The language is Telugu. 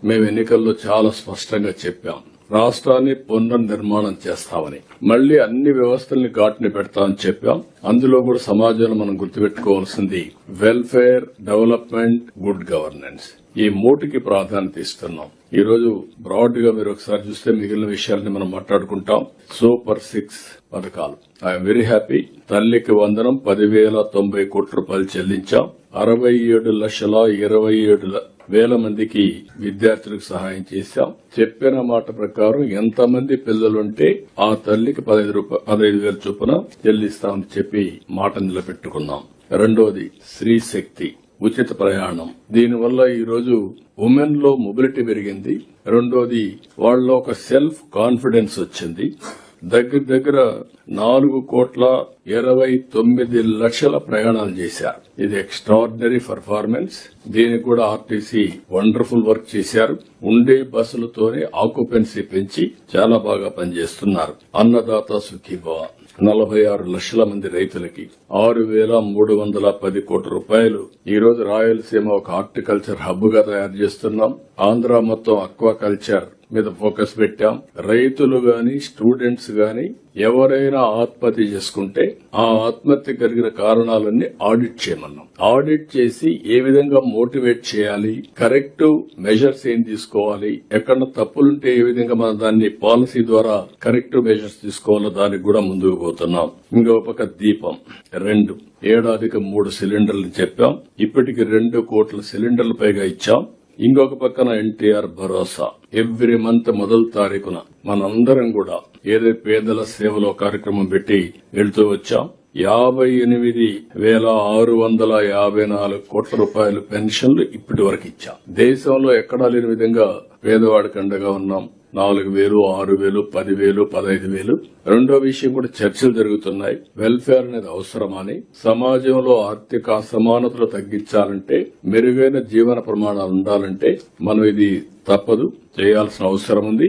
మేము ఎన్నికల్లో చాలా స్పష్టంగా చెప్పాం. రాష్ట్రాన్ని పునర్నిర్మాణం చేస్తామని, మళ్లీ అన్ని వ్యవస్థల్ని ఘాటుని పెడతామని చెప్పాం. అందులో కూడా సమాజంలో మనం గుర్తుపెట్టుకోవాల్సింది వెల్ఫేర్, డెవలప్మెంట్, గుడ్ గవర్నెన్స్, ఈ మూటికి ప్రాధాన్యత ఇస్తున్నాం. ఈ రోజు బ్రాడ్ గా మీరు ఒకసారి చూస్తే మిగిలిన విషయాల్ని మనం మాట్లాడుకుంటాం. సూపర్ 6 పథకాలు. I'm very happy. తల్లికి వందనం 10,090 కోట్ల రూపాయలు చెల్లించాం. 67,27,000 మందికి విద్యార్థులకు సహాయం చేశాం. చెప్పిన మాట ప్రకారం ఎంతమంది పిల్లలుంటే ఆ తల్లికి 15,000 చొప్పున చెల్లిస్తామని చెప్పి మాట నిలబెట్టుకున్నాం. రెండోది స్త్రీ శక్తి, ఉచిత ప్రయాణం. దీనివల్ల ఈ రోజు ఉమెన్ లో మొబిలిటీ పెరిగింది. రెండోది వాళ్ళలో ఒక సెల్ఫ్ కాన్ఫిడెన్స్ వచ్చింది. దగ్గర 4,29,00,000 ప్రయాణాలు చేశారు. ఇది ఎక్స్ట్రాడినరీ పర్ఫార్మెన్స్. దీనికి కూడా ఆర్టీసీ వండర్ఫుల్ వర్క్ చేశారు. ఉండే బస్సులతోనే ఆక్యుపెన్సీ పెంచి చాలా బాగా పనిచేస్తున్నారు. అన్నదాత సుఖీభవ 46 లక్షల మంది రైతులకి 6,310 కోట్ల రూపాయలు. ఈ రోజు రాయలసీమ ఒక హార్టికల్చర్ హబ్ గా తయారు చేస్తున్నాం. ఆంధ్ర మొత్తం అక్వాకల్చర్ మీద ఫోకస్ పెట్టాం. రైతులు గాని స్టూడెంట్స్ గాని ఎవరైనా ఆత్మహత్య చేసుకుంటే ఆ ఆత్మహత్య కలిగిన కారణాలన్నీ ఆడిట్ చేయమన్నాం. ఆడిట్ చేసి ఏ విధంగా మోటివేట్ చేయాలి, కరెక్ట్ మెజర్స్ ఏం తీసుకోవాలి, ఎక్కడ తప్పులుంటే ఏ విధంగా మనం దాన్ని పాలసీ ద్వారా కరెక్ట్ మెజర్స్ తీసుకోవాలో దానికి కూడా ముందుకు పోతున్నాం. ఇంకో పక్క దీపం 2 ఏడాదికి 3 సిలిండర్లు చెప్పాం. ఇప్పటికి 2 కోట్ల సిలిండర్ల పైగా ఇచ్చాం. ఇంకొక పక్కన ఎన్టీఆర్ భరోసా ఎవ్రీ మంత్ మొదటి తారీఖున మనందరం కూడా ఏదైతే పేదల సేవలో కార్యక్రమం పెట్టి వెళ్తూ వచ్చాం. 58,654 కోట్ల రూపాయలు పెన్షన్లు ఇప్పటి వరకు ఇచ్చాం. దేశంలో ఎక్కడా లేని విధంగా పేదవాడికి అండగా ఉన్నాం. 4,000, 6,000, 10,000, 15,000. రెండో విషయం కూడా చర్చలు జరుగుతున్నాయి. వెల్ఫేర్ అనేది అవసరమని, సమాజంలో ఆర్థిక అసమానతలు తగ్గించాలంటే, మెరుగైన జీవన ప్రమాణాలు ఉండాలంటే మనం ఇది తప్పదు, చేయాల్సిన అవసరం ఉంది.